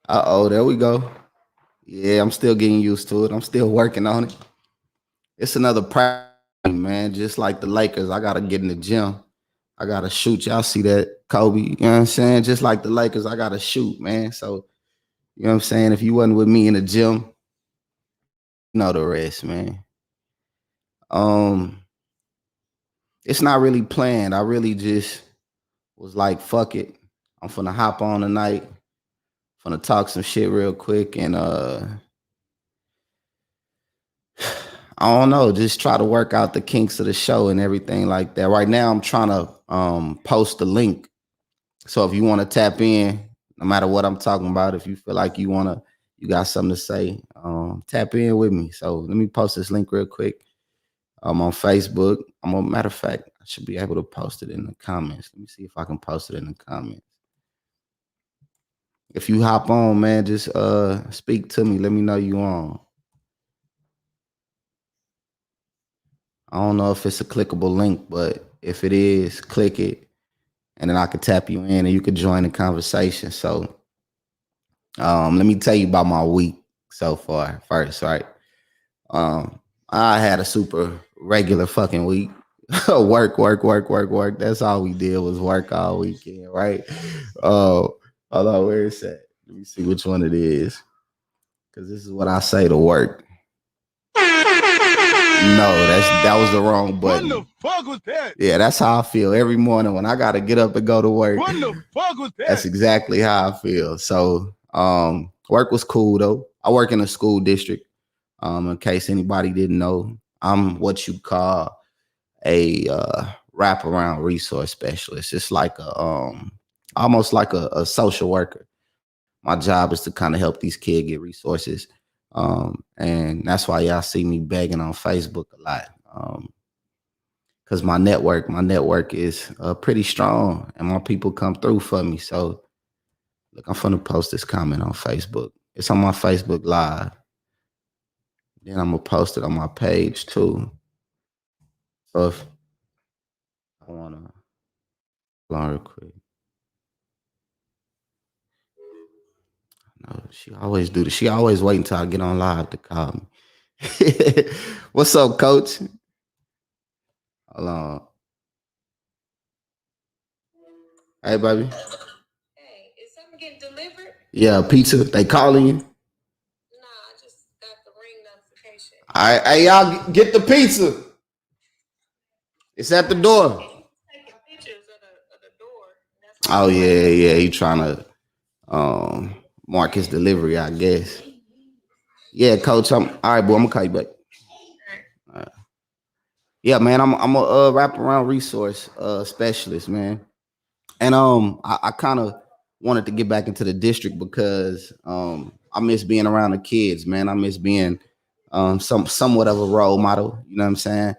Uh-oh, there we go. Yeah, I'm still getting used to it. I'm still working on it. It's another practice, man. Just like the Lakers, I gotta get in the gym. I gotta shoot. Y'all see that, Kobe? You know what I'm saying? Just like the Lakers, I gotta shoot, man. So you know what I'm saying? If you wasn't with me in the gym, you know the rest, man. Um, it's not really planned. I really just was like, fuck it. I'm finna hop on tonight. Finna talk some shit real quick and I don't know, just try to work out the kinks of the show and everything like that. Right now I'm trying to post the link. So if you want to tap in, no matter what I'm talking about, if you feel like you got something to say, tap in with me. So let me post this link real quick. I'm on Facebook. Matter of fact, I should be able to post it in the comments. Let me see if I can post it in the comments. If you hop on, man, just speak to me. Let me know you on. I don't know if it's a clickable link, but if it is, click it, and then I could tap you in, and you could join the conversation. So, let me tell you about my week so far. First, right? I had a super regular fucking week. Work, work, work, work, work. That's all we did was work all weekend, right? Hold on, where is that? Let me see which one it is, because this is what I say to work. No, that was the wrong button. What the fuck was that? Yeah, that's how I feel every morning when I gotta get up and go to work. What the fuck was that? That's exactly how I feel. So, work was cool though. I work in a school district. In case anybody didn't know, I'm what you call a wraparound resource specialist. It's like almost like a social worker. My job is to kind of help these kids get resources. And that's why y'all see me begging on Facebook a lot. Because my network is pretty strong and my people come through for me. So look, I'm gonna post this comment on Facebook. It's on my Facebook Live. Then I'm gonna post it on my page too. So if I wanna hold on real quick. No, she always do this. She always wait until I get on live to call me. What's up, coach? Hold on. Hey, baby. Hey, is something getting delivered? Yeah, pizza. They calling you? Nah, I just got the ring notification. All right, hey, y'all get the pizza. It's at the door. Taking pictures of the door. Oh yeah. He trying to mark his delivery, I guess. Yeah, coach. All right, boy. I'm gonna call you back. All right. Yeah, man. I'm a wraparound resource specialist, man. And I kind of wanted to get back into the district because I miss being around the kids, man. I miss being somewhat of a role model. You know what I'm saying?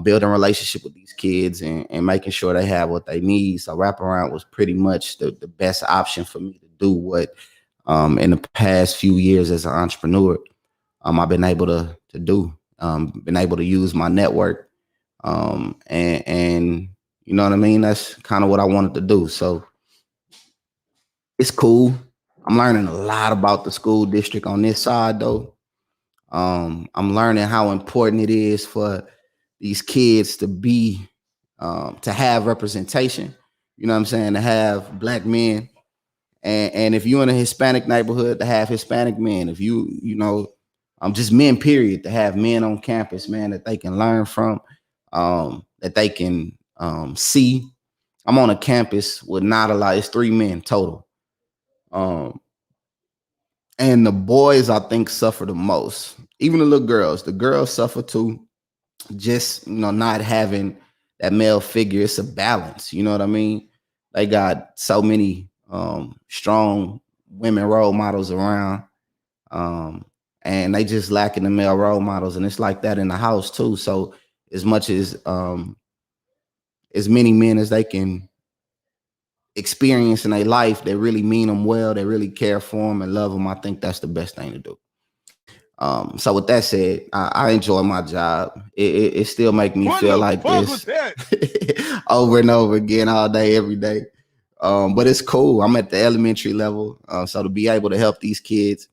Building a relationship with these kids and making sure they have what they need. So wraparound was pretty much the best option for me to do what in the past few years as an entrepreneur I've been able to do. Been able to use my network and you know what I mean? That's kind of what I wanted to do. So it's cool. I'm learning a lot about the school district on this side though. I'm learning how important it is for these kids to be to have representation. You know what I'm saying? To have black men, and if you're in a Hispanic neighborhood, to have Hispanic men. If you know, just men. Period. To have men on campus, man, that they can learn from, that they can see. I'm on a campus with not a lot. It's 3 men total. And the boys, I think, suffer the most. Even the little girls. The girls suffer too. Just, not having that male figure. It's a balance. You know what I mean? They got so many strong women role models around. And they just lacking the male role models. And it's like that in the house too. So as much as many men as they can experience in their life, they really mean them well, they really care for them and love them. I think that's the best thing to do. So with that said, I enjoy my job. It still make me feel like this over and over again all day, every day. But it's cool. I'm at the elementary level, so to be able to help these kids,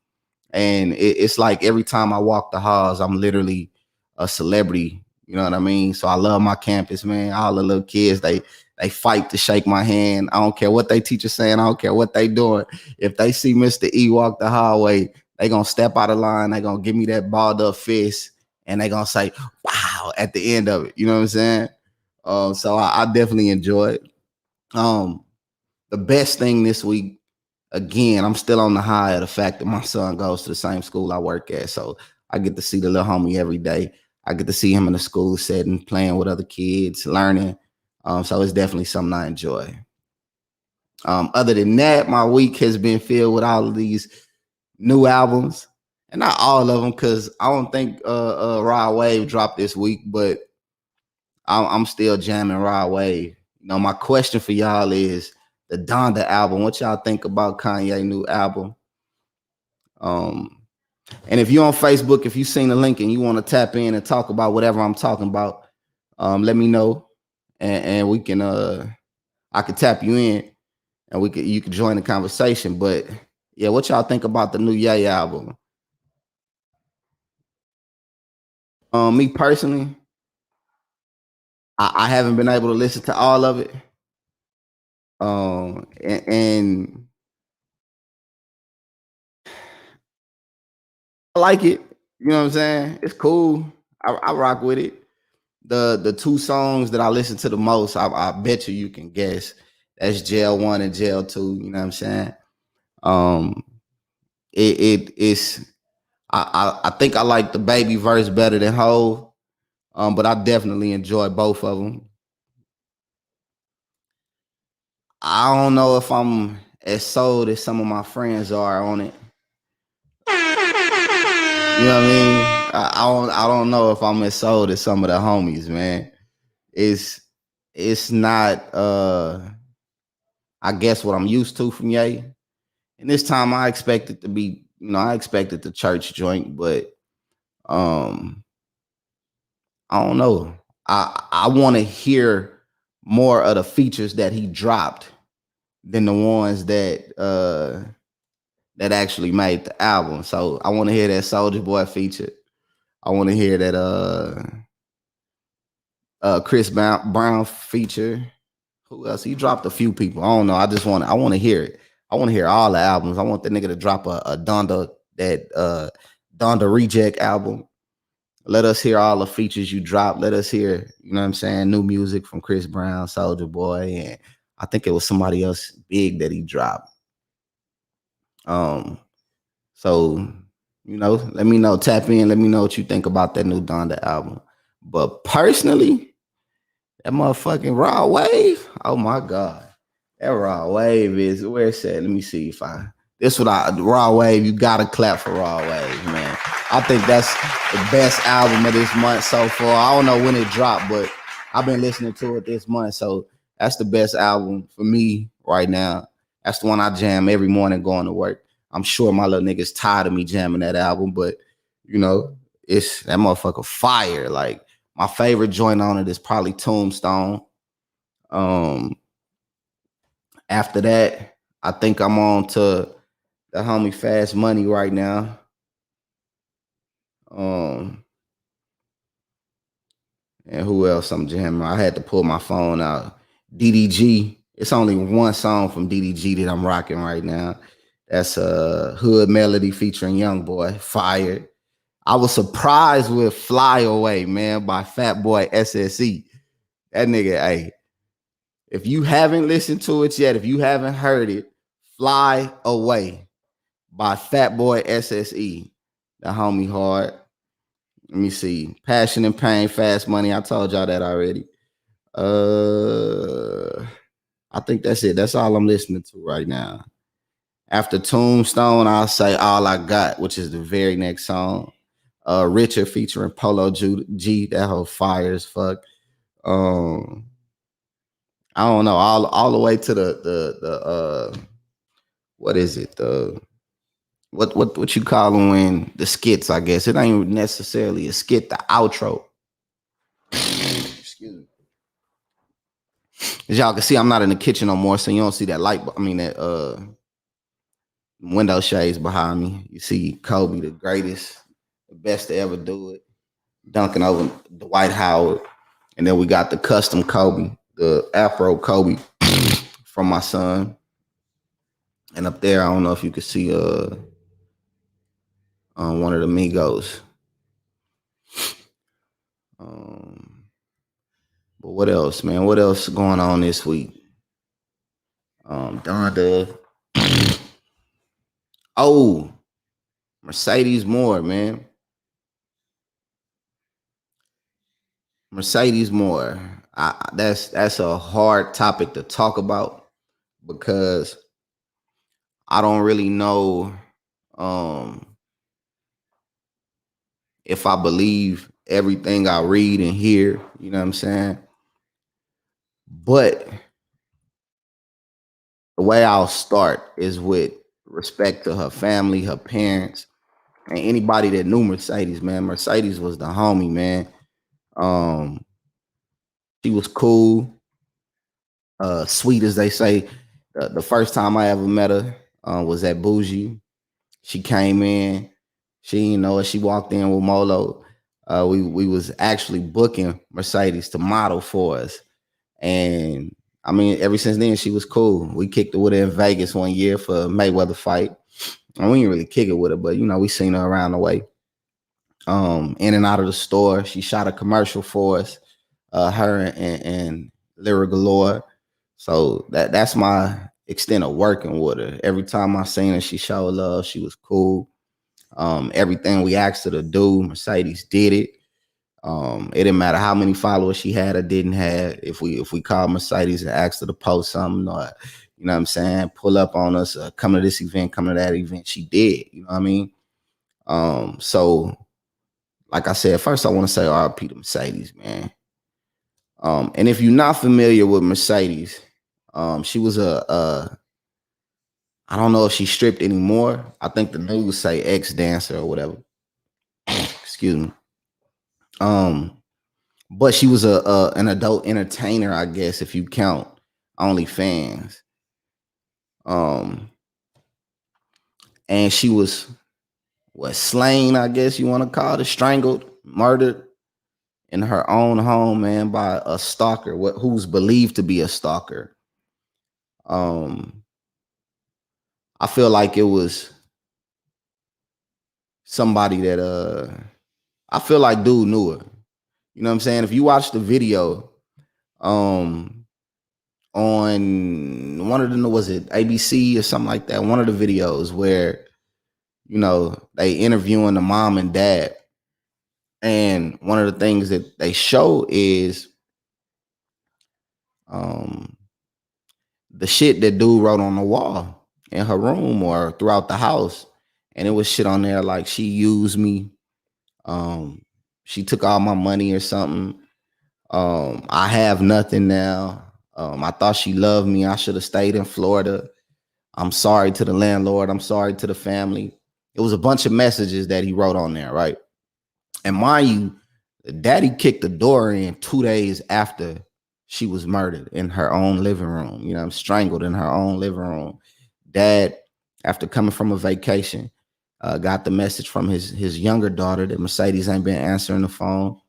and it's like every time I walk the halls, I'm literally a celebrity. You know what I mean? So I love my campus, man. All the little kids, they fight to shake my hand. I don't care what they teacher saying. I don't care what they doing. If they see Mr. E walk the hallway, they gonna step out of line. They gonna give me that balled up fist, and they gonna say, "Wow!" at the end of it. You know what I'm saying? So I definitely enjoy it. Um, the best thing this week, again, I'm still on the high of the fact that my son goes to the same school I work at. So I get to see the little homie every day. I get to see him in the school setting, playing with other kids, learning. So it's definitely something I enjoy. Other than that, my week has been filled with all of these new albums, and not all of them, because I don't think Rod Wave dropped this week, but I'm still jamming Rod Wave. You know, my question for y'all is the Donda album. What y'all think about Kanye new album? And if you're on Facebook, if you've seen the link and you want to tap in and talk about whatever I'm talking about, let me know, and we can I could tap you in, and you could join the conversation. But yeah, what y'all think about the new Ye album? Me personally, I haven't been able to listen to all of it. And I like it. You know what I'm saying? It's cool. I rock with it. The two songs that I listen to the most, I bet you can guess. That's Jail 1 and Jail 2. You know what I'm saying? Um, it's I think I like the Baby verse better than Whole. But I definitely enjoy both of them. I don't know if I'm as sold as some of my friends are on it. You know what I mean? I don't know if I'm as sold as some of the homies, man. It's not I guess what I'm used to from Ye. And this time I expect it to be, I expected the church joint, but um I don't know. I want to hear more of the features that he dropped than the ones that actually made the album. So I want to hear that Soldier Boy feature. I want to hear that Chris Brown feature. Who else? He dropped a few people. I don't know. I want to hear it. I want to hear all the albums. I want the nigga to drop a Donda Donda Reject album. Let us hear all the features you drop. Let us hear, you know what I'm saying, new music from Chris Brown, Soldier Boy, and I think it was somebody else big that he dropped. So, let me know, tap in, let me know what you think about that new Donda album. But personally, that motherfucking Raw Wave, oh my God. That Raw Wave is, where it's at? Let me see if Raw Wave, you gotta clap for Raw Wave, man. I think that's the best album of this month so far. I don't know when it dropped, but I've been listening to it this month. So that's the best album for me right now. That's the one I jam every morning going to work. I'm sure my little niggas tired of me jamming that album, but it's that motherfucker fire. Like, my favorite joint on it is probably Tombstone. After that, I think I'm on to the homie Fast Money right now. And who else I'm jamming? I had to pull my phone out. DDG. It's only one song from DDG that I'm rocking right now. That's Hood Melody featuring Young Boy. Fire. I was surprised with Fly Away, man, by Fat Boy SSE. That nigga, hey, if you haven't listened to it yet, if you haven't heard it, Fly Away by Fat Boy SSE. The homie hard. Let me see. Passion and Pain, Fast Money. I told y'all that already. I think that's it. That's all I'm listening to right now. After Tombstone, I'll say All I Got, which is the very next song. Richard featuring Polo G. That whole fire as fuck. I don't know. All the way to the what is it? What you call them when the skits, I guess. It ain't necessarily a skit, the outro. Excuse me. As y'all can see, I'm not in the kitchen no more, so you don't see that light. I mean that window shades behind me. You see Kobe, the greatest, the best to ever do it, dunking over Dwight Howard. And then we got the custom Kobe, the Afro Kobe from my son. And up there, I don't know if you can see one of the Migos. But what else, man? What else going on this week? Donda. Oh, Mercedes Morr, man. Mercedes Morr. That's a hard topic to talk about because I don't really know if I believe everything I read and hear, you know what I'm saying? But the way I'll start is with respect to her family, her parents, and anybody that knew Mercedes, man. Mercedes was the homie, man. She was cool, sweet as they say. The first time I ever met her was at Bougie. She came in. She didn't know it. She walked in with Molo. We was actually booking Mercedes to model for us. And I mean, ever since then, she was cool. We kicked it with her in Vegas one year for a Mayweather fight. And we didn't really kick it with her, but we seen her around the way. In and out of the store. She shot a commercial for us, her and Lyra Galore. So that's my extent of working with her. Every time I seen her, she showed love. She was cool. Everything we asked her to do, Mercedes did it. It didn't matter how many followers she had or didn't have. If we called Mercedes and asked her to post something or, you know what I'm saying, pull up on us, come to this event, come to that event, she did. You know what I mean? So like I said, first I want to say R.I.P to Mercedes, man. And if you're not familiar with Mercedes, she was I don't know if she stripped anymore. I think the news say ex-dancer or whatever. Excuse me. But she was an adult entertainer, I guess, if you count OnlyFans. And she was slain, I guess you want to call it, strangled, murdered in her own home, man, by a stalker, who's believed to be a stalker. I feel like it was somebody that I feel like dude knew her. You know what I'm saying? If you watch the video, on one of them, was it ABC or something like that? One of the videos where, they interviewing the mom and dad. And one of the things that they show is the shit that dude wrote on the wall in her room or throughout the house. And it was shit on there like, she used me. She took all my money or something. I have nothing now. I thought she loved me. I should have stayed in Florida. I'm sorry to the landlord. I'm sorry to the family. It was a bunch of messages that he wrote on there, right? And mind you, daddy kicked the door in 2 days after she was murdered in her own living room. I'm strangled in her own living room. Dad, after coming from a vacation, got the message from his younger daughter that Mercedes ain't been answering the phone.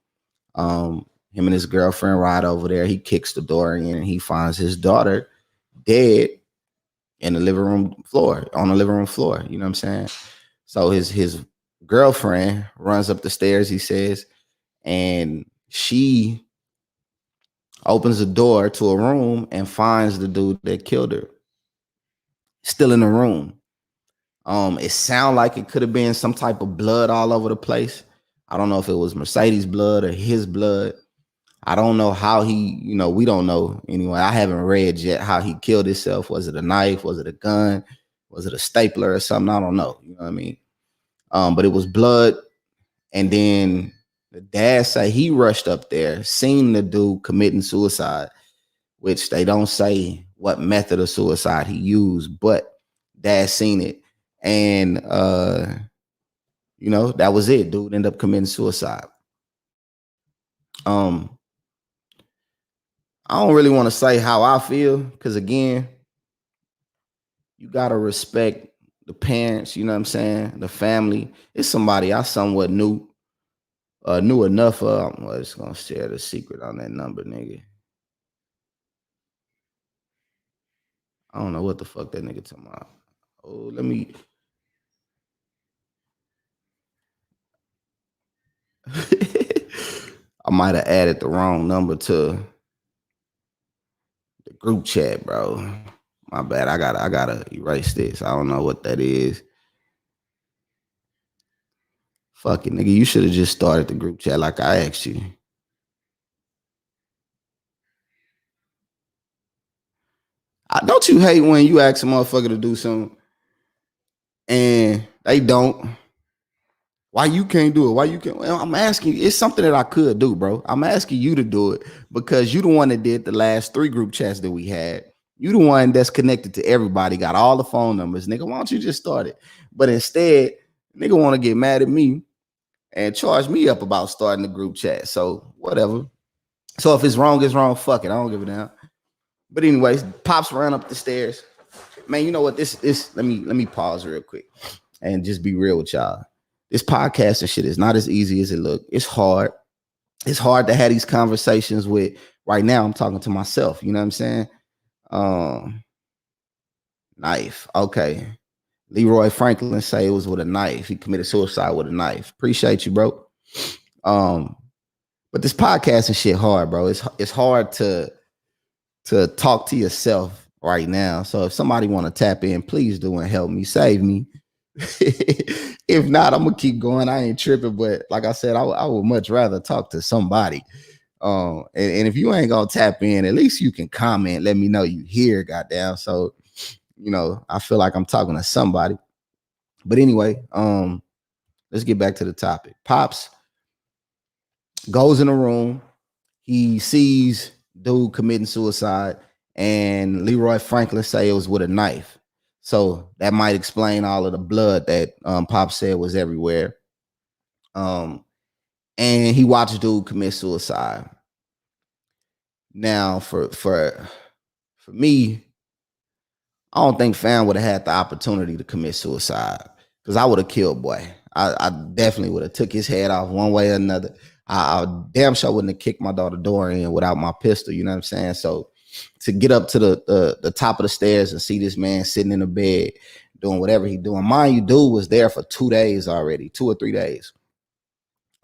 Him and his girlfriend ride over there. He kicks the door in and he finds his daughter dead in the living room floor, on the living room floor. You know what I'm saying? So his girlfriend runs up the stairs, he says, and she opens the door to a room and finds the dude that killed her still in the room. It sounded like it could have been some type of blood all over the place. I don't know if it was Mercedes blood or his blood. I don't know how he, we don't know anyway. I haven't read yet how he killed himself. Was it a knife? Was it a gun? Was it a stapler or something? I don't know. You know what I mean? But it was blood. And then the dad say he rushed up there, seen the dude committing suicide, which they don't say what method of suicide he used, but dad seen it. And, that was it. Dude ended up committing suicide. I don't really want to say how I feel because again, you gotta respect the parents. You know what I'm saying? The family. It's somebody I somewhat knew enough of. I'm just gonna share the secret on that number, nigga. I don't know what the fuck that nigga talking about. Oh, let me. I might have added the wrong number to the group chat, bro. My bad. I gotta erase this. I don't know what that is. Fuck it, nigga. You should have just started the group chat like I asked you. Don't you hate when you ask a motherfucker to do something and they don't? Why you can't do it? Why you can't? Well, I'm asking you. It's something that I could do, bro. I'm asking you to do it because you the one that did the last 3 group chats that we had. You the one that's connected to everybody, got all the phone numbers, nigga. Why don't you just start it? But instead, nigga want to get mad at me and charge me up about starting the group chat. So whatever. So if it's wrong, it's wrong. Fuck it. I don't give a damn. But anyways, Pops ran up the stairs. Man, you know what? This let me pause real quick and just be real with y'all. This podcast and shit is not as easy as it look. It's hard. It's hard to have these conversations with. Right now, I'm talking to myself. You know what I'm saying? Knife. Okay. Leroy Franklin say it was with a knife. He committed suicide with a knife. Appreciate you, bro. But this podcast and shit hard, bro. It's hard to talk to yourself right now. So if somebody want to tap in, please do and help me, save me. If not, I'm gonna keep going. I ain't tripping, but like I said, I would much rather talk to somebody. And if you ain't gonna tap in, at least you can comment. Let me know you here, goddamn. So I feel like I'm talking to somebody. But anyway, let's get back to the topic. Pops goes in the room. He sees dude committing suicide, and Leroy Franklin say it was with a knife. So that might explain all of the blood that Pop said was everywhere. And he watched dude commit suicide. Now, for me, I don't think fam would have had the opportunity to commit suicide because I would have killed boy. I definitely would have took his head off one way or another. I damn sure wouldn't have kicked my daughter door in without my pistol. You know what I'm saying? So to get up to the top of the stairs and see this man sitting in the bed doing whatever he doing. Mind you, dude was there for 2 days already, 2 or 3 days.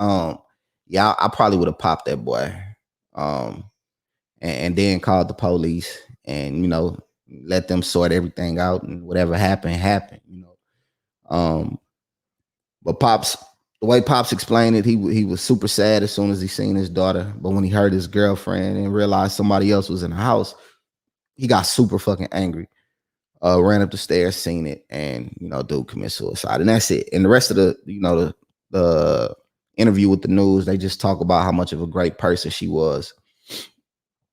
Yeah, I probably would have popped that boy. And then called the police and let them sort everything out and whatever happened. But Pops, the way Pops explained it, he was super sad as soon as he seen his daughter. But when he heard his girlfriend and realized somebody else was in the house, he got super fucking angry. Ran up the stairs, seen it, and dude commit suicide, and that's it. And the rest of the interview with the news, they just talk about how much of a great person she was.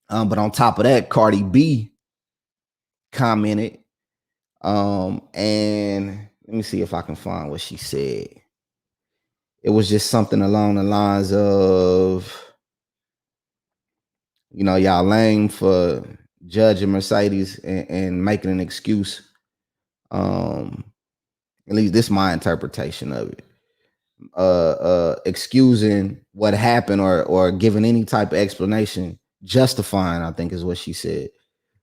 But on top of that, Cardi B commented, and let me see if I can find what she said. It was just something along the lines of, y'all lame for judging Mercedes and making an excuse. At least this is my interpretation of it. Excusing what happened or giving any type of explanation, justifying, I think is what she said.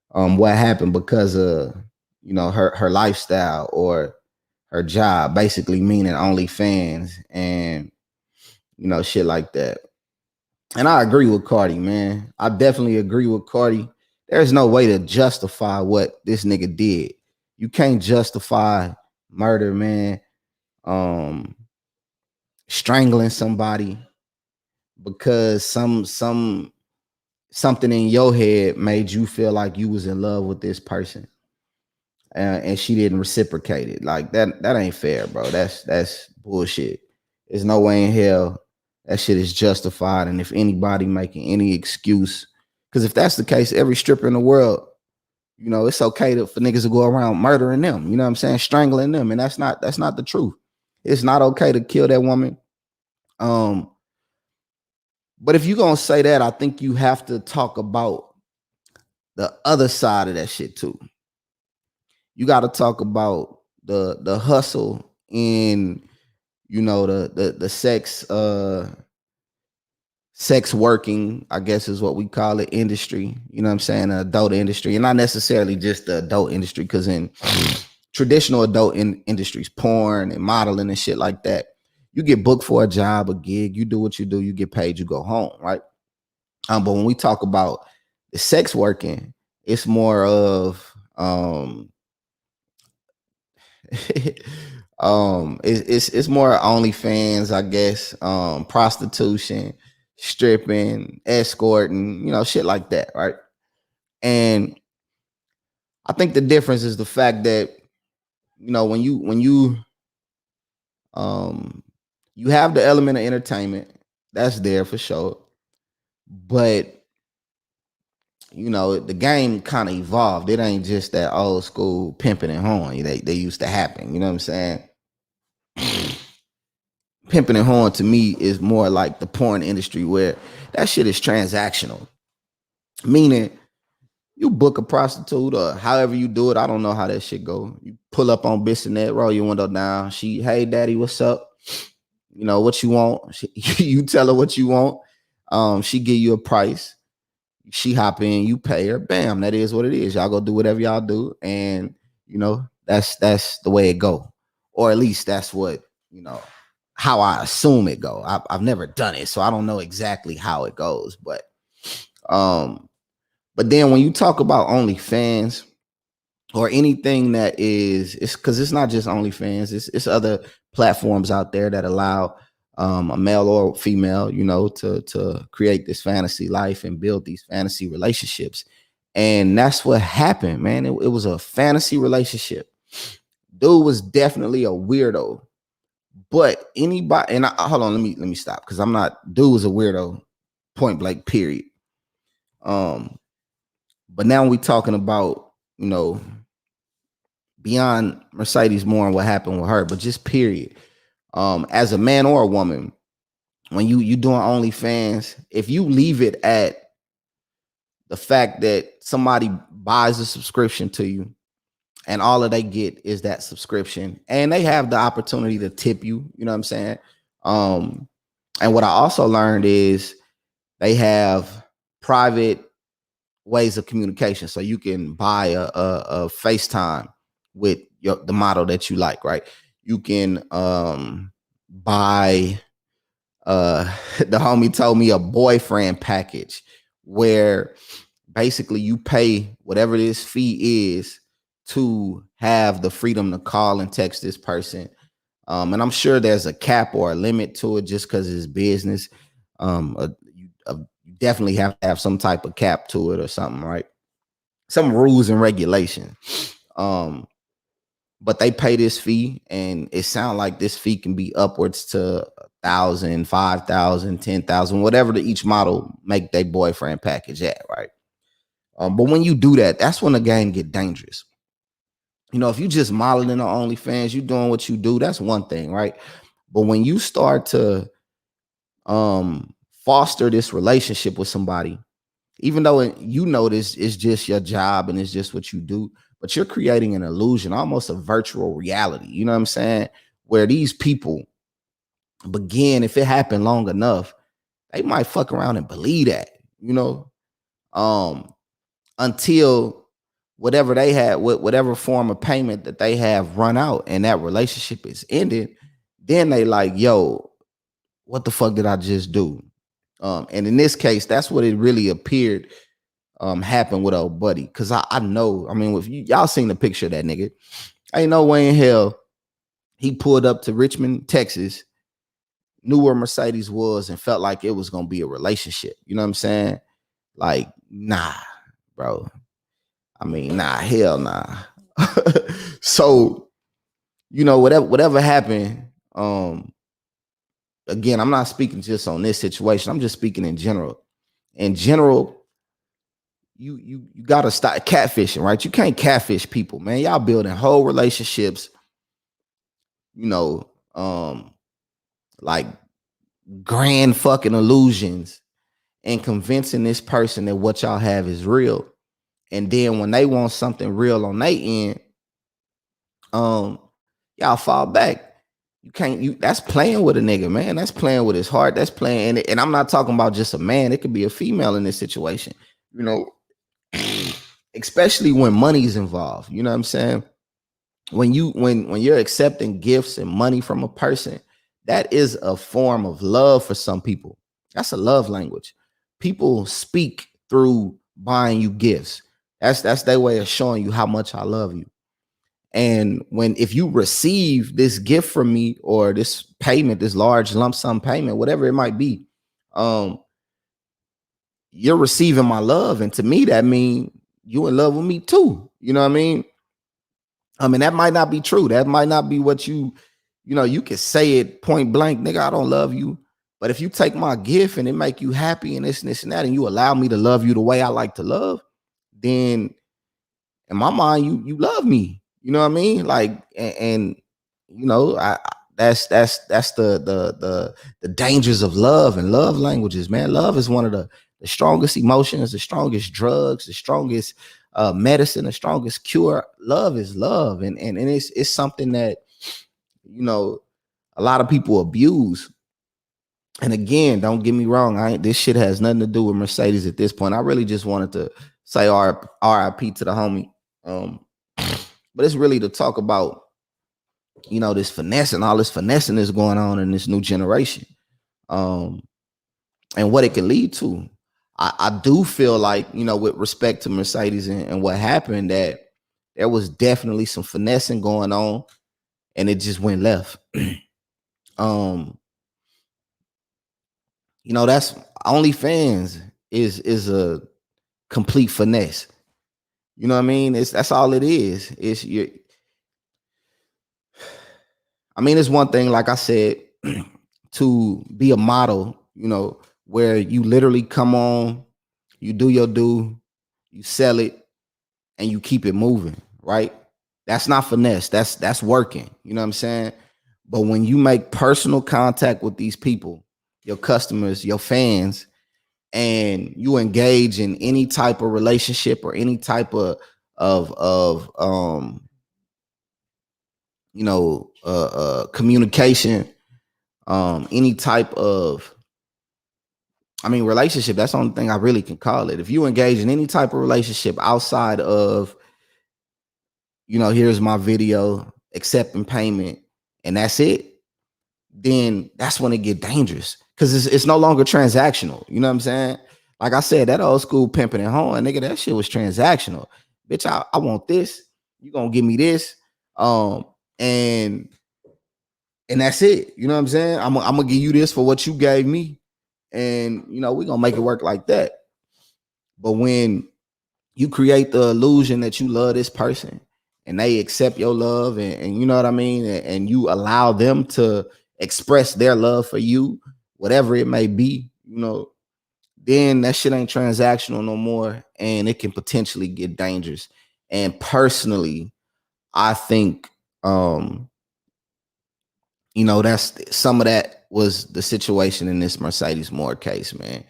What happened because of her lifestyle or her job, basically meaning OnlyFans and shit like that. And I agree with Cardi, man. I definitely agree with Cardi. There's no way to justify what this nigga did. You can't justify murder, man. Strangling somebody because something in your head made you feel like you was in love with this person. And she didn't reciprocate it. Like that ain't fair, bro. That's bullshit. There's no way in hell that shit is justified. And if anybody making any excuse, because if that's the case, every stripper in the world, it's okay for niggas to go around murdering them. You know what I'm saying? Strangling them. And that's not the truth. It's not okay to kill that woman. But if you're gonna say that, I think you have to talk about the other side of that shit too. You got to talk about the hustle in, you know, the sex working, I guess is what we call it, industry. You know what I'm saying? The adult industry, and not necessarily just the adult industry, because in traditional adult industries, porn and modeling and shit like that, you get booked for a job, a gig, you do what you do, you get paid, you go home, right? But when we talk about the sex working, it's more of it's more OnlyFans, I guess, prostitution, stripping, escorting, you know, shit like that, right? And I think the difference is the fact that, you know, when you you have the element of entertainment that's there for sure, but you know the game kind of evolved. It ain't just that old school pimping and horn they used to happen. You know what I'm saying? Pimping and horn to me is more like the porn industry, where that shit is transactional, meaning you book a prostitute or however you do it. I don't know how that shit go. You pull up on Bissonnet, roll your window down. She, hey daddy, what's up? You know what you want. You tell her what you want. She give you a price. She hop in, you pay her. Bam, that is what it is. Y'all go do whatever y'all do, and you know that's the way it go, or at least that's what, you know, how I assume it go. I've never done it, so I don't know exactly how it goes. Um, but then when you talk about OnlyFans or anything that is, it's because it's not just OnlyFans. It's other platforms out there that allow a male or female, you know, to create this fantasy life and build these fantasy relationships. And that's what happened, man. It was a fantasy relationship. Dude was definitely a weirdo. But anybody, and hold on, let me stop, because I'm not. Dude was a weirdo, point blank, period. But now we talking about, you know, beyond Mercedes Morr and what happened with her, but just period. As a man or a woman, when you doing OnlyFans, if you leave it at the fact that somebody buys a subscription to you and all that they get is that subscription, and they have the opportunity to tip you, you know what I'm saying? And what I also learned is they have private ways of communication, so you can buy a FaceTime with the model that you like, right? You can buy the homie told me a boyfriend package, where basically you pay whatever this fee is to have the freedom to call and text this person. And I'm sure there's a cap or a limit to it, just because it's business. You definitely have to have some type of cap to it or something, right? Some rules and regulations. But they pay this fee, and it sounds like this fee can be upwards to 1,000, 5,000, 10,000, whatever the each model make their boyfriend package at, right? But when you do that, that's when the game get dangerous. You know, if you just modeling on OnlyFans, you doing what you do, that's one thing, right? But when you start to foster this relationship with somebody, even though you know this is just your job and it's just what you do, but you're creating an illusion, almost a virtual reality, you know what I'm saying? Where these people begin, if it happened long enough, they might fuck around and believe that, you know, until whatever they had, whatever form of payment that they have run out and that relationship is ended, then they like, yo, what the fuck did I just do? And in this case, that's what it really appeared happened with old buddy. Cause I know, I mean, if y'all seen the picture of that nigga, ain't no way in hell he pulled up to Richmond, Texas, knew where Mercedes was, and felt like it was gonna be a relationship. You know what I'm saying? Like, nah, bro. I mean, nah, hell nah. So, you know, whatever happened, again, I'm not speaking just on this situation. I'm just speaking in general. In general, you gotta stop catfishing, right? You can't catfish people, man. Y'all building whole relationships, you know, like grand fucking illusions, and convincing this person that what y'all have is real. And then when they want something real on their end, y'all fall back. You can't, that's playing with a nigga, man. That's playing with his heart. That's playing, and I'm not talking about just a man. It could be a female in this situation, you know, especially when money's involved. You know what I'm saying? When you're accepting gifts and money from a person, that is a form of love for some people. That's a love language. People speak through buying you gifts. That's their way of showing you how much I love you. And if you receive this gift from me, or this payment, this large lump sum payment, whatever it might be, you're receiving my love. And to me, that means you in love with me too. You know what I mean? That might not be true. That might not be what you can say it point blank, nigga, I don't love you. But if you take my gift and it make you happy and this and this and that, and you allow me to love you the way I like to love, then in my mind, you love me. You know what I mean? Like, and that's the dangers of love and love languages, man. Love is one of the strongest emotions, the strongest drugs, the strongest medicine, the strongest cure. Love is love, and it's something that a lot of people abuse. And again, don't get me wrong, this shit has nothing to do with Mercedes at this point. I really just wanted to say R.I.P to the homie. But it's really to talk about, this finessing, all this finessing is going on in this new generation. And what it can lead to. I do feel like, with respect to Mercedes and what happened, that there was definitely some finessing going on, and it just went left. That's OnlyFans is a complete finesse. You know what I mean? That's all it is. It's one thing, like I said, to be a model, where you literally come on, you do your due, you sell it, and you keep it moving, right? That's not finesse. That's working. You know what I'm saying? But when you make personal contact with these people, your customers, your fans, and you engage in any type of relationship or any type of communication, any type of relationship, that's the only thing I really can call it. If you engage in any type of relationship outside of, here's my video, accepting payment, and that's it, then that's when it get dangerous, because it's no longer transactional. You know what I'm saying? Like I said, that old school pimping and hoeing, nigga, that shit was transactional. Bitch, I want this. You gonna give me this, and that's it. You know what I'm saying? I'm gonna give you this for what you gave me, and we're gonna make it work like that. But when you create the illusion that you love this person, and they accept your love, and you know what I mean, and you allow them to express their love for you, whatever it may be, then that shit ain't transactional no more, and it can potentially get dangerous. And personally, I think that's some of that was the situation in this Mercedes Morr case, man.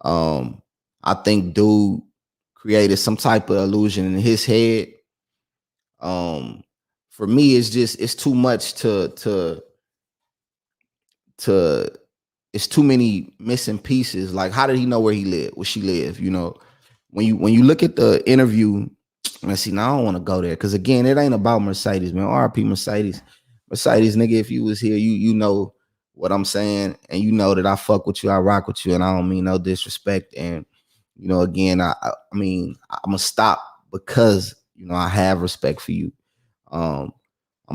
I think dude created some type of illusion in his head. For me, it's too much to it's too many missing pieces. Like, how did he know where she lived? When you look at the interview, let's see, now I don't want to go there, because again, it ain't about Mercedes, man. R.I.P Mercedes. Mercedes, nigga, if you was here, you know what I'm saying, and you know that I fuck with you, I rock with you, and I don't mean no disrespect. And again, I'm gonna stop because I have respect for you. I'm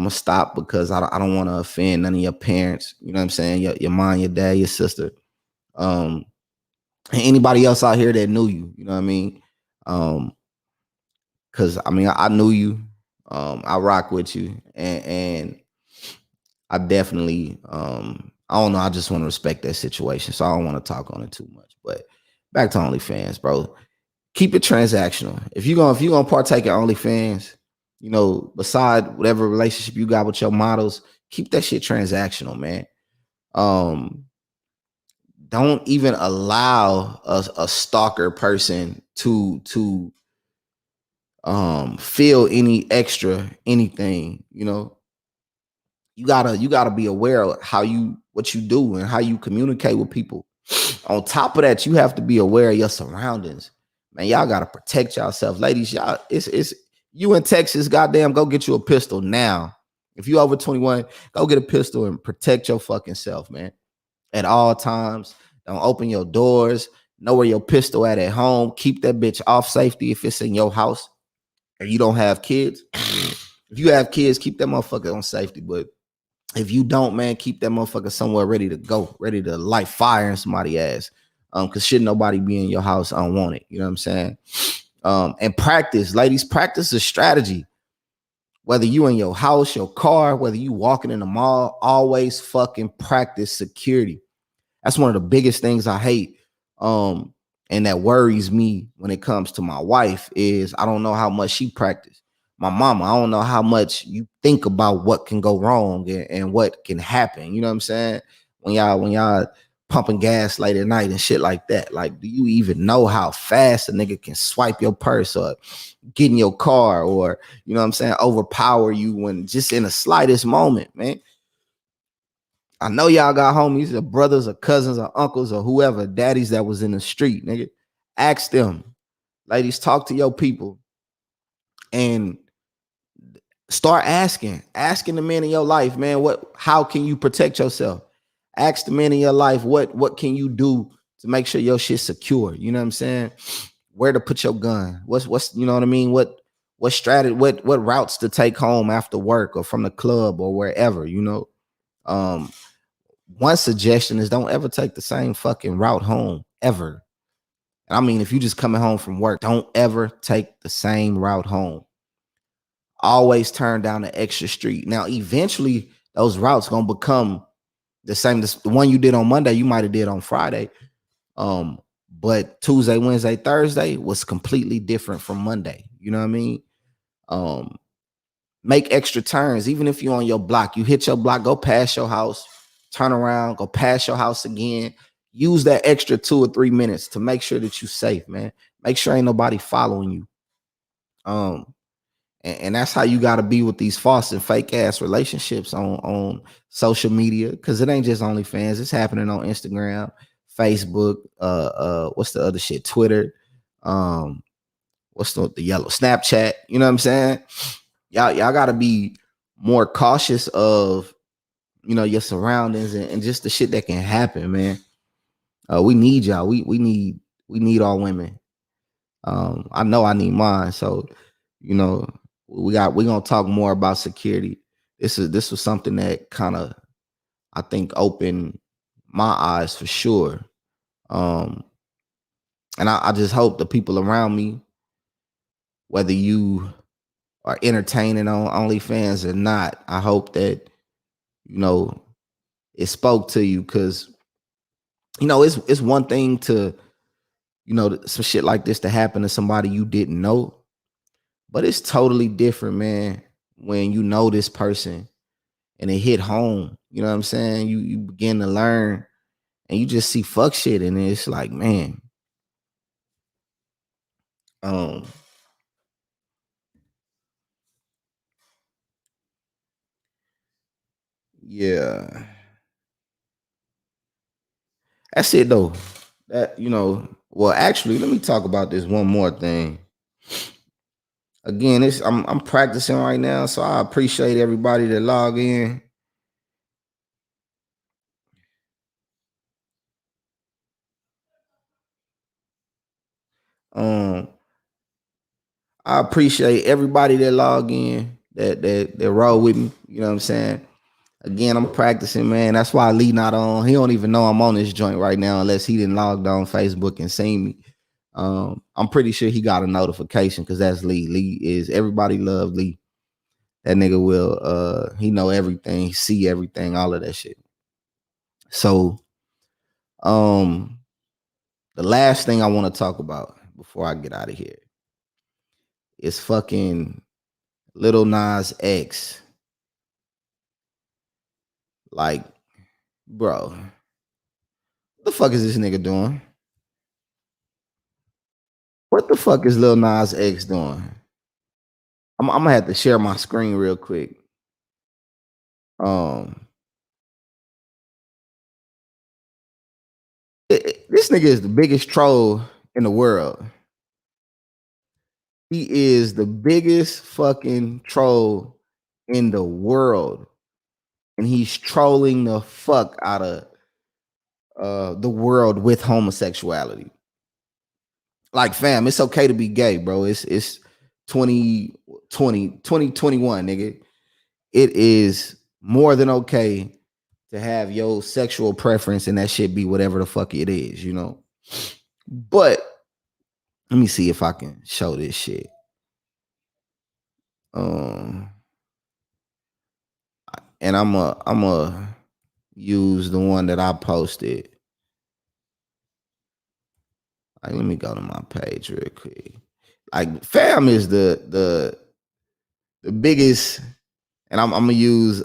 gonna stop because I don't want to offend none of your parents. You know what I'm saying? Your mom, your dad, your sister, and anybody else out here that knew you. You know what I mean? Because I knew you. I rock with you, and I definitely I don't know. I just want to respect that situation, so I don't want to talk on it too much. But back to OnlyFans, bro. Keep it transactional. If you're gonna partake in OnlyFans, beside whatever relationship you got with your models, keep that shit transactional, man. Don't even allow a stalker person to feel any extra anything, you know. You gotta be aware of what you do and how you communicate with people. On top of that, you have to be aware of your surroundings. Man, y'all gotta protect yourself. Ladies, y'all, it's you in Texas, goddamn, go get you a pistol now. If you over 21, go get a pistol and protect your fucking self, man. At all times. Don't open your doors. Know where your pistol at home. Keep that bitch off safety if it's in your house and you don't have kids. If you have kids, keep that motherfucker on safety. But if you don't, man, keep that motherfucker somewhere ready to go, ready to light fire in somebody's ass. Cause should nobody be in your house unwanted. You know what I'm saying? And practice, ladies, practice a strategy. Whether you in your house, your car, whether you walking in the mall, always fucking practice security. That's one of the biggest things I hate. And that worries me when it comes to my wife is I don't know how much she practiced. My mama, I don't know how much you think about what can go wrong and what can happen. You know what I'm saying? When y'all pumping gas late at night and shit like that. Like, do you even know how fast a nigga can swipe your purse or get in your car or, you know what I'm saying, overpower you when just in the slightest moment, man? I know y'all got homies or brothers or cousins or uncles or whoever, daddies that was in the street, nigga. Ask them. Ladies, talk to your people and start asking the men in your life, man, how can you protect yourself? Ask the men in your life, what can you do to make sure your shit's secure? You know what I'm saying? Where to put your gun? What's you know what I mean? What strategy, what routes to take home after work or from the club or wherever, you know? One suggestion is don't ever take the same fucking route home ever. I mean, if you just coming home from work, don't ever take the same route home. Always turn down the extra street. Now, eventually, those routes gonna become the same. The one you did on Monday, you might have did on Friday. But Tuesday, Wednesday, Thursday was completely different from Monday. You know what I mean? Make extra turns, even if you're on your block. You hit your block, go past your house, turn around, go past your house again. Use that extra 2 or 3 minutes to make sure that you're safe, man. Make sure ain't nobody following you. And that's how you got to be with these false and fake ass relationships on social media, because it ain't just OnlyFans. It's happening on Instagram, Facebook, what's the other shit? Twitter, what's the yellow Snapchat? You know what I'm saying? Y'all got to be more cautious of, you know, your surroundings and just the shit that can happen, man. We need y'all. We need all women. I know I need mine. So, you know, we're gonna talk more about security. This was something that kind of, I think, opened my eyes for sure. And I just hope the people around me, whether you are entertaining on OnlyFans or not, I hope that, you know, it spoke to you, because, you know, it's one thing to, you know, some shit like this to happen to somebody you didn't know, but it's totally different, man, when you know this person and it hit home. You know what I'm saying? You begin to learn and you just see fuck shit, and it's like, man, um, yeah, that's it though. That, you know, well, actually, let me talk about this one more thing. Again, I'm practicing right now, so I appreciate everybody that log in. Um, I appreciate everybody that log in, that roll with me. You know what I'm saying? Again, I'm practicing, man. That's why Lee not on. He don't even know I'm on this joint right now unless he didn't log on Facebook and seen me. I'm pretty sure he got a notification because that's Lee. Lee is, everybody love Lee. That nigga will he know everything, see everything, all of that shit. So the last thing I want to talk about before I get out of here is fucking Lil Nas X. Like, bro, what the fuck is this nigga doing? What the fuck is Lil Nas X doing? I'm gonna have to share my screen real quick. Um, this nigga is the biggest troll in the world. He is the biggest fucking troll in the world, and he's trolling the fuck out of the world with homosexuality. Like, fam, it's okay to be gay, bro. It's 2021, nigga. It is more than okay to have your sexual preference and that shit be whatever the fuck it is, you know. But let me see if I can show this shit. And I'm a use the one that I posted. Like, let me go to my page real quick. Like, fam is the biggest, and I'm gonna use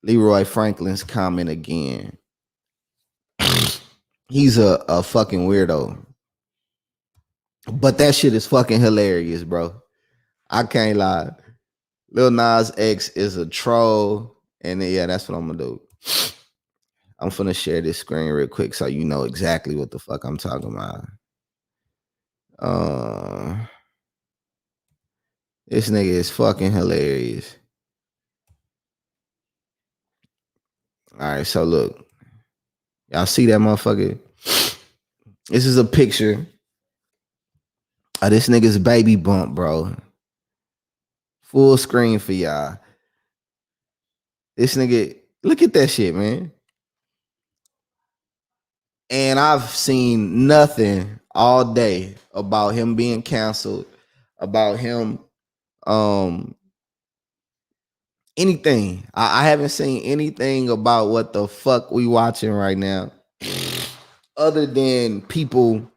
Leroy Franklin's comment again. He's a fucking weirdo. But that shit is fucking hilarious, bro. I can't lie. Lil Nas X is a troll. And yeah, that's what I'm gonna do. I'm finna share this screen real quick so you know exactly what the fuck I'm talking about. This nigga is fucking hilarious. All right, so look. Y'all see that motherfucker? This is a picture of this nigga's baby bump, bro. Full screen for y'all. This nigga, look at that shit, man. And I've seen nothing all day about him being canceled, about him anything. I haven't seen anything about what the fuck we watching right now, other than people,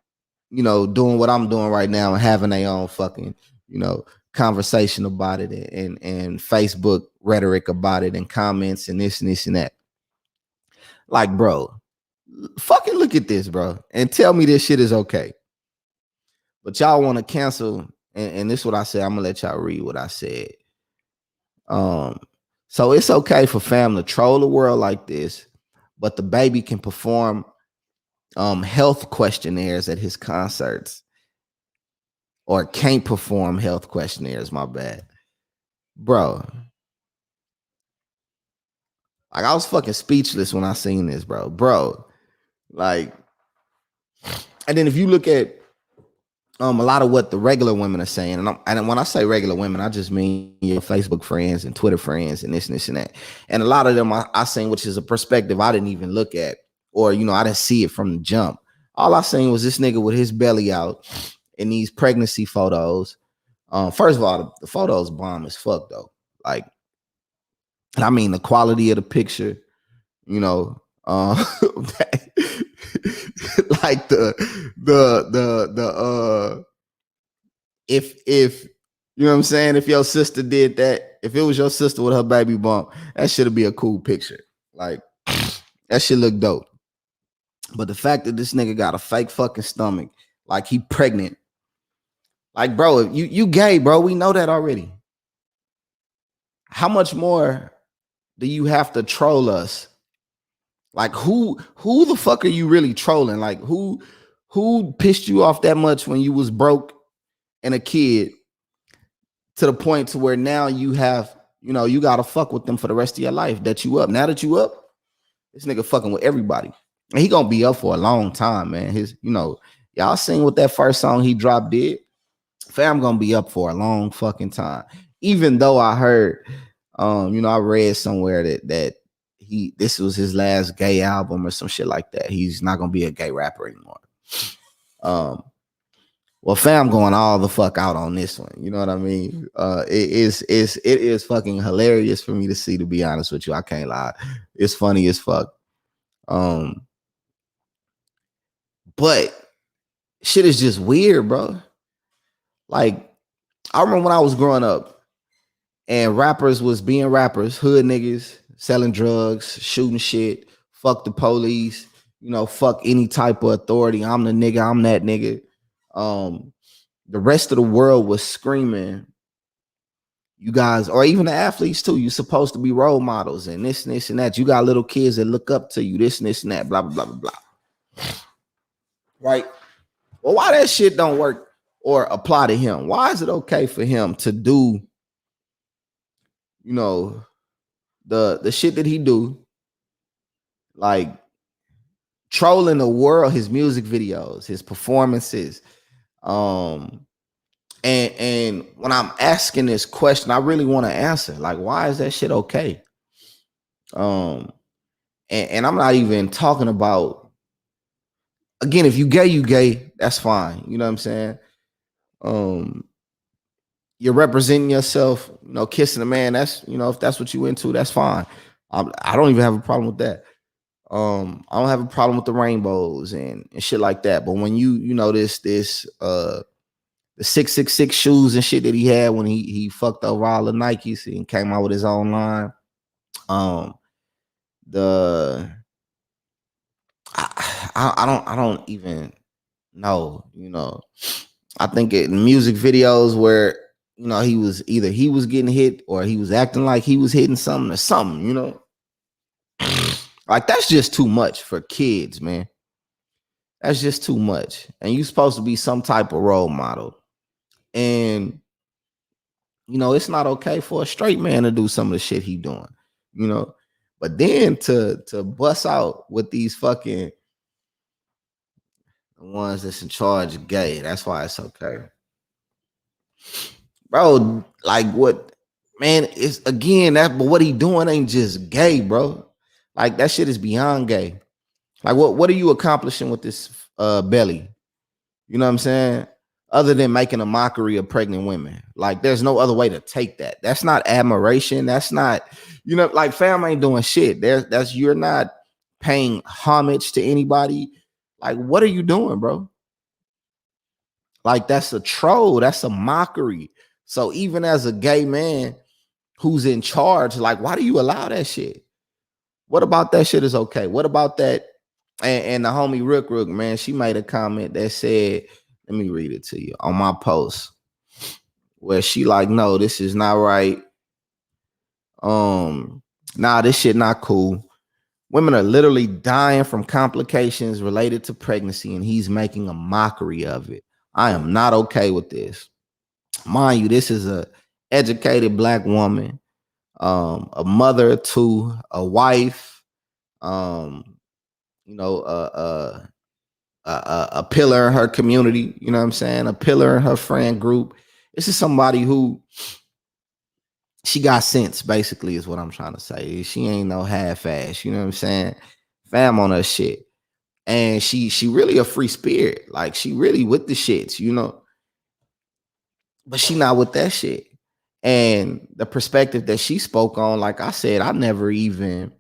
you know, doing what I'm doing right now and having their own fucking, you know, conversation about it and Facebook rhetoric about it and comments and this and this and that. Like, bro, fucking look at this, bro, and tell me this shit is okay. But y'all want to cancel, and this is what I said. I'm gonna let y'all read what I said. So it's okay for fam to troll the world like this, but the baby can perform health questionnaires at his concerts, or can't perform health questionnaires. My bad, bro. Like, I was fucking speechless when I seen this, bro. Like, and then if you look at a lot of what the regular women are saying, and when I say regular women, I just mean your Facebook friends and Twitter friends and this and that. And a lot of them I seen, which is a perspective I didn't even look at, or, you know, I didn't see it from the jump. All I seen was this nigga with his belly out in these pregnancy photos. First of all, the photos bomb as fuck though. Like, I mean, the quality of the picture, you know, like if you know what I'm saying, if your sister did that, if it was your sister with her baby bump, that should be a cool picture. Like, that shit look dope. But the fact that this nigga got a fake fucking stomach, like he pregnant, like, bro, you gay, bro. We know that already. How much more do you have to troll us? Like, who the fuck are you really trolling? Like, who pissed you off that much when you was broke and a kid, to the point to where now you have, you know, you gotta fuck with them for the rest of your life? That you up. Now that you up, this nigga fucking with everybody. And he gonna be up for a long time, man. His, you know, y'all seen what that first song he dropped did? Fam gonna be up for a long fucking time. Even though I heard, you know, I read somewhere that this was his last gay album or some shit like that. He's not gonna be a gay rapper anymore. Well, fam going all the fuck out on this one. You know what I mean? It is fucking hilarious for me to see, to be honest with you. I can't lie. It's funny as fuck. But shit is just weird, bro. Like, I remember when I was growing up and rappers was being rappers, hood niggas, selling drugs, shooting shit, fuck the police, you know, fuck any type of authority. I'm the nigga, I'm that nigga. the rest of the world was screaming, you guys, or even the athletes too, you're supposed to be role models and this and that. You got little kids that look up to you, this and that, blah, blah, blah, blah, blah. Right? Well, why that shit don't work or apply to him? Why is it okay for him to do, the shit that he do, like trolling the world, his music videos, his performances, and when I'm asking this question, I really want to answer, like, why is that shit okay? And I'm not even talking about, again, if you gay, that's fine. You know what I'm saying? You're representing yourself, kissing a man. That's, if that's what you into, that's fine. I don't even have a problem with that. I don't have a problem with the rainbows and shit like that. But when you this the 666 shoes and shit that he had when he fucked over all the Nikes and came out with his own line. I don't even know, I think in music videos where, he was getting hit or he was acting like he was hitting something or something, like that's just too much for kids, man. That's just too much. And you're supposed to be some type of role model. And, it's not okay for a straight man to do some of the shit he doing, But then to bust out with these fucking the ones that's in charge of gay, that's why it's okay. Bro, like what, man, it's again that, but what he doing ain't just gay, bro. Like that shit is beyond gay. Like what are you accomplishing with this belly? You know what I'm saying? Other than making a mockery of pregnant women. Like there's no other way to take that. That's not admiration. That's not, like fam ain't doing shit. You're not paying homage to anybody. Like, what are you doing, bro? Like that's a troll. That's a mockery. So even as a gay man who's in charge, like, why do you allow that shit? What about that shit is okay? What about that? And the homie Rook, man, she made a comment that said, let me read it to you on my post, where she like, no, this is not right. Nah, this shit not cool. Women are literally dying from complications related to pregnancy, and he's making a mockery of it. I am not okay with this. Mind you, this is a educated Black woman, a mother to a wife, a pillar in her community, you know what I'm saying? A pillar in her friend group. This is somebody who she got sense, basically, is what I'm trying to say. She ain't no half-ass, you know what I'm saying? Fam on her shit. And she really a free spirit. Like she really with the shits, but she not with that shit. And the perspective that she spoke on, like I said, I never even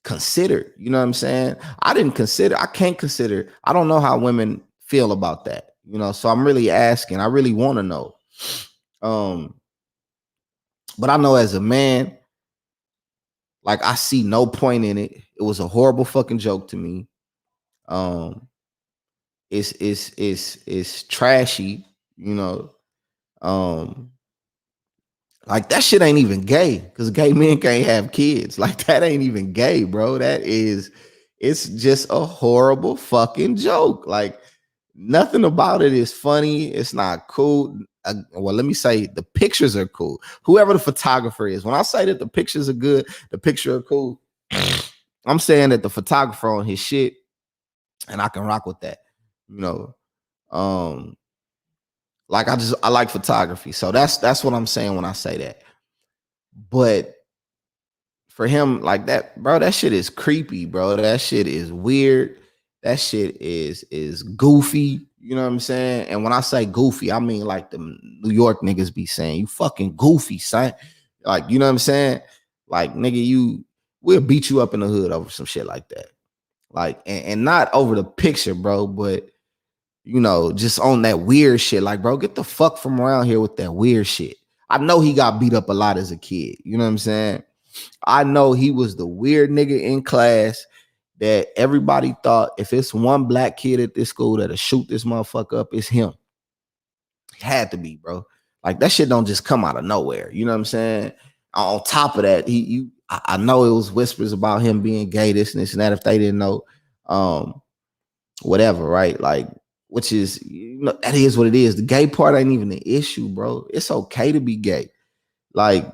considered, you know what I'm saying? I can't consider, I don't know how women feel about that, so I'm really asking, I really want to know. But I know as a man, like I see no point in it. It was a horrible fucking joke to me. It's trashy, like that shit ain't even gay, because gay men can't have kids. Like that ain't even gay, bro. It's just a horrible fucking joke. Like nothing about it is funny. It's not cool. Well, let me say the pictures are cool. Whoever the photographer is, when I say that the pictures are good, the picture are cool, I'm saying that the photographer on his shit, and I can rock with that. Like I like photography, so that's what I'm saying when I say that. But for him, like that, bro, that shit is creepy, bro. That shit is weird. That shit is goofy. You know what I'm saying? And when I say goofy, I mean like the New York niggas be saying, you fucking goofy, son. Like, you know what I'm saying? Like, nigga, we'll beat you up in the hood over some shit like that. Like, and not over the picture, bro, but just on that weird shit. Like, bro, get the fuck from around here with that weird shit. I know he got beat up a lot as a kid. You know what I'm saying? I know he was the weird nigga in class that everybody thought if it's one Black kid at this school that'll shoot this motherfucker up, it's him. Had to be, bro. Like that shit don't just come out of nowhere. You know what I'm saying? On top of that, I know it was whispers about him being gay, this and this and that. If they didn't know, whatever, right? Like, which is, that is what it is. The gay part ain't even the issue, bro. It's okay to be gay. Like,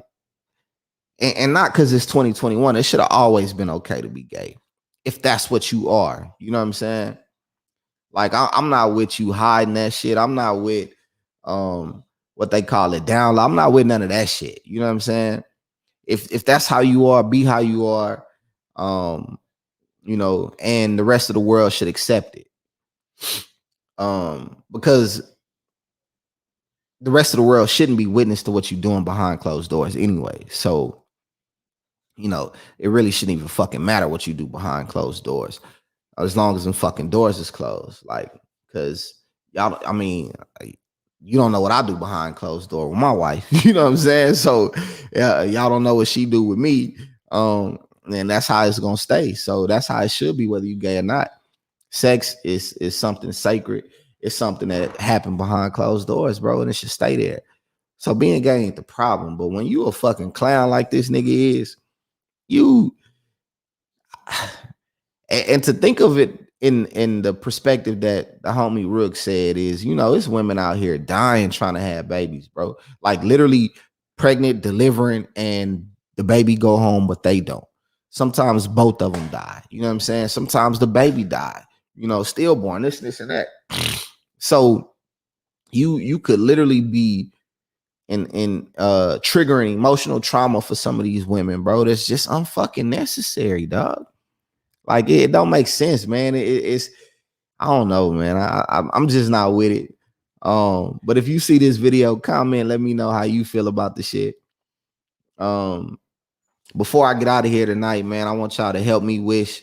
and not because it's 2021. It should have always been okay to be gay. If that's what you are. You know what I'm saying? Like, I'm not with you hiding that shit. I'm not with what they call it down. I'm not with none of that shit. You know what I'm saying? If that's how you are, be how you are. And the rest of the world should accept it. Because the rest of the world shouldn't be witness to what you're doing behind closed doors anyway. So, it really shouldn't even fucking matter what you do behind closed doors, as long as them fucking doors is closed. Like, because y'all, I mean, you don't know what I do behind closed door with my wife. You know what I'm saying? So, yeah, y'all don't know what she do with me. And that's how it's gonna stay. So that's how it should be, whether you gay or not. Sex is something sacred. It's something that happened behind closed doors, bro, and it should stay there. So being gay ain't the problem. But when you a fucking clown like this nigga is, you and to think of it in the perspective that the homie Rook said is, it's women out here dying trying to have babies, bro. Like literally pregnant, delivering, and the baby go home, but they don't. Sometimes both of them die. You know what I'm saying? Sometimes the baby die. Stillborn, this and that. So you could literally be in triggering emotional trauma for some of these women, bro. That's just unfucking necessary, dog. Like it don't make sense, man. It's I don't know, man. I'm just not with it. But if you see this video, comment, let me know how you feel about the shit. Before I get out of here tonight, man, I want y'all to help me wish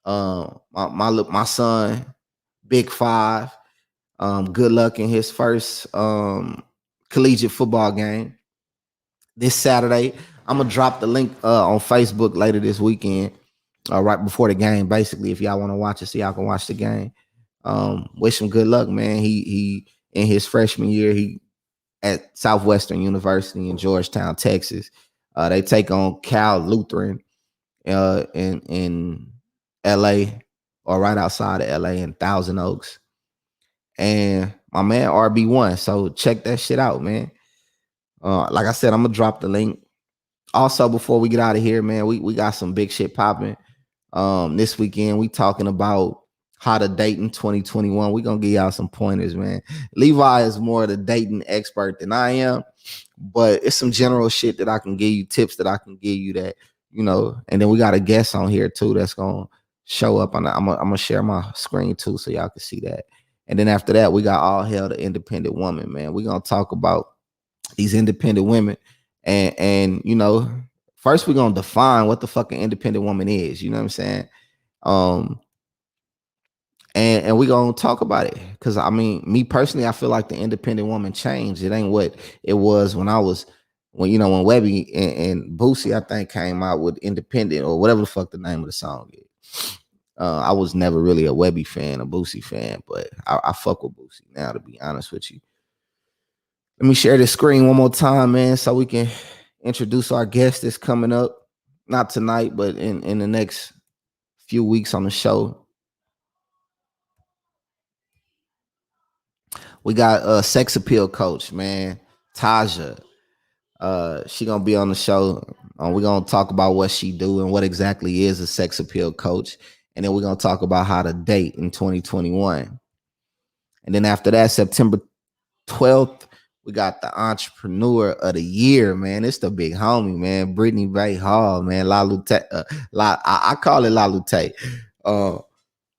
my son, Big Five, good luck in his first collegiate football game this Saturday. I'm gonna drop the link on Facebook later this weekend, right before the game. Basically, if y'all want to watch it, so y'all can watch the game. Wish him good luck, man. He in his freshman year, he at Southwestern University in Georgetown, Texas. They take on Cal Lutheran in LA, or right outside of LA in Thousand Oaks. And my man RB won. So check that shit out, man. Like I said, I'm gonna drop the link. Also, before we get out of here, man, we got some big shit popping. This weekend, we talking about how to date in 2021. We gonna give y'all some pointers, man. Levi is more the dating expert than I am, but it's some general shit that I can give you, tips that I can give you that, and then we got a guest on here too that's gonna show up. I'm gonna share my screen too so y'all can see that. And then after that, we got All Hail the Independent Woman, man. We're gonna talk about these independent women. And first we're gonna define what the fucking independent woman is. You know what I'm saying? And we're gonna talk about it. Cause I mean, me personally, I feel like the independent woman changed. It ain't what it was when when Webby and Boosie, I think, came out with Independent or whatever the fuck the name of the song is. I was never really a Webby fan, a Boosie fan, but I fuck with Boosie now, to be honest with you. Let me share this screen one more time, man, so we can introduce our guest that's coming up. Not tonight, but in the next few weeks on the show. We got a sex appeal coach, man, Taja. She gonna be on the show. We're gonna talk about what she do and what exactly is a sex appeal coach. And then we're gonna talk about how to date in 2021. And then after that, September 12th, we got the Entrepreneur of the Year, man. It's the big homie, man. Brittany Bay Hall, man. I call it La Lute.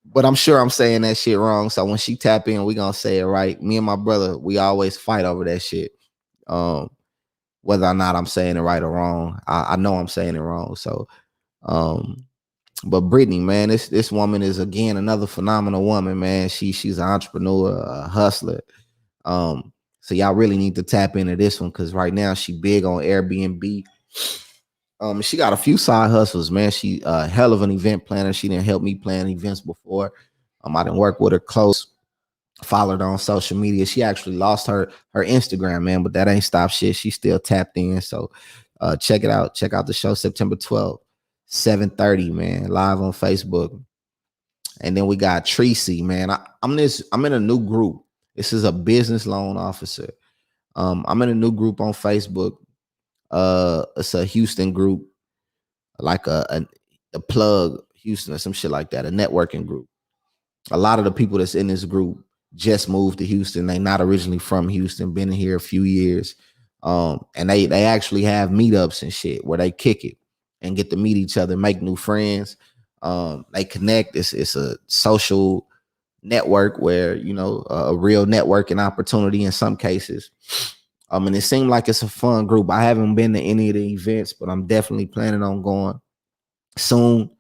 But I'm sure I'm saying that shit wrong. So when she tap in, we gonna say it right. Me and my brother, we always fight over that shit. Whether or not I'm saying it right or wrong. I know I'm saying it wrong. So but Brittany, man, this woman is again another phenomenal woman, man. She's an entrepreneur, a hustler. So y'all really need to tap into this one, because right now she big on Airbnb. She got a few side hustles, man. She a hell of an event planner. She didn't help me plan events before. I didn't work with her close. Followed her on social media. She actually lost her Instagram, man, but that ain't stopped shit. She still tapped in. So check it out. Check out the show September 12th, 7:30, man, live on Facebook. And then we got Tracy, man. I'm in a new group. This is a business loan officer. I'm in a new group on Facebook. It's a Houston group, like a plug Houston or some shit like that, a networking group. A lot of the people that's in this group just moved to Houston. They not originally from Houston, been here a few years. And they actually have meetups and shit where they kick it and get to meet each other, make new friends. They connect. It's a social network where, you know, a real networking opportunity in some cases. And it seemed like it's a fun group. I haven't been to any of the events, but I'm definitely planning on going soon.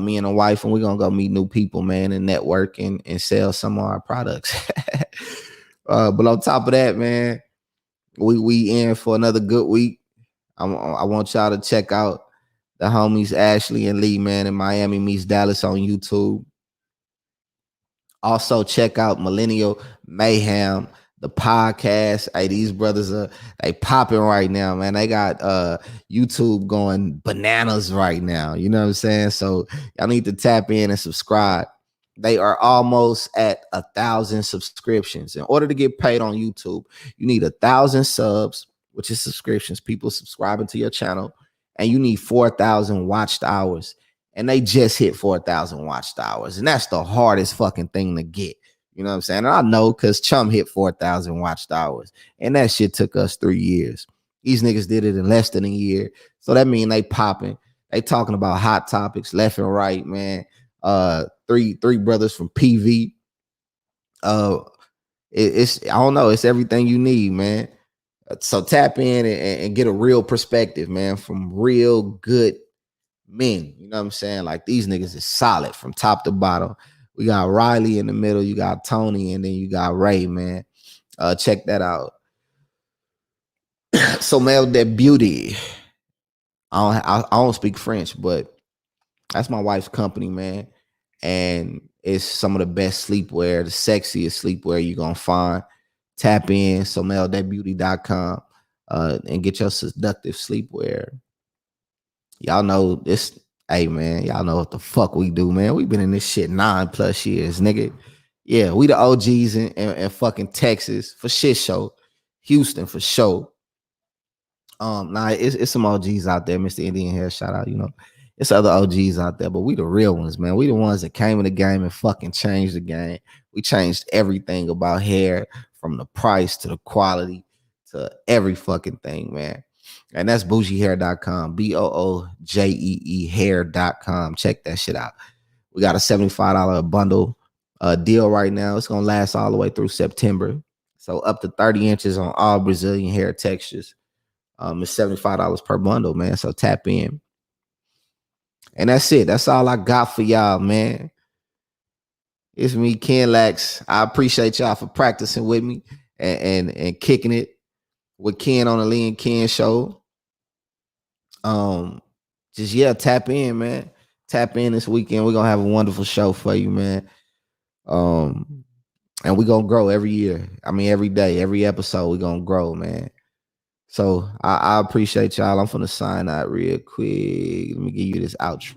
Me and a wife, and we're gonna go meet new people, man, and network and sell some of our products. But on top of that, man, we in for another good week. I want y'all to check out the homies Ashley and Lee, man, in Miami Meets Dallas on YouTube. Also check out Millennial Mayhem, the podcast. Hey, these brothers they popping right now, man. They got YouTube going bananas right now. You know what I'm saying? So y'all need to tap in and subscribe. They are almost at 1,000 subscriptions. In order to get paid on YouTube, you need 1,000 subs, which is subscriptions, people subscribing to your channel, and you need 4,000 watched hours. And they just hit 4,000 watched hours. And that's the hardest fucking thing to get. You know what I'm saying? And I know because Chum hit 4,000 watched hours. And that shit took us 3 years. These niggas did it in less than a year. So that means they popping. They talking about hot topics left and right, man. Three brothers from PV. It's I don't know. It's everything you need, man. So tap in and get a real perspective, man, from real good men. You know what I'm saying? Like these niggas is solid from top to bottom. We got Riley in the middle, you got Tony, and then you got Ray, man. Check that out. So Mel that beauty. I don't speak French, but that's my wife's company, man. And it's some of the best sleepwear, the sexiest sleepwear you're gonna find. Tap in somelthatbeauty.com and get your seductive sleepwear. Y'all know this. Hey, man, y'all know what the fuck we do, man. We've been in this shit 9+ years, nigga. Yeah, we the OGs in fucking Texas for shit show. Houston for show. Nah, it's some OGs out there, Mr. Indian Hair, shout out, you know. It's other OGs out there, but we the real ones, man. We the ones that came in the game and fucking changed the game. We changed everything about hair, from the price to the quality to every fucking thing, man. And that's bougiehair.com, BOOJEE hair.com. Check that shit out. We got a $75 bundle deal right now. It's gonna last all the way through September. So up to 30 inches on all Brazilian hair textures. It's $75 per bundle, man. So tap in. And that's it. That's all I got for y'all, man. It's me, Ken Lax. I appreciate y'all for practicing with me and kicking it with Ken on the Lee and Ken show. Just tap in, man. Tap in this weekend. We're gonna have a wonderful show for you, man. And we're gonna grow every year. I mean, every day, every episode, we're gonna grow, man. So I appreciate y'all. I'm finna sign out real quick. Let me give you this outro.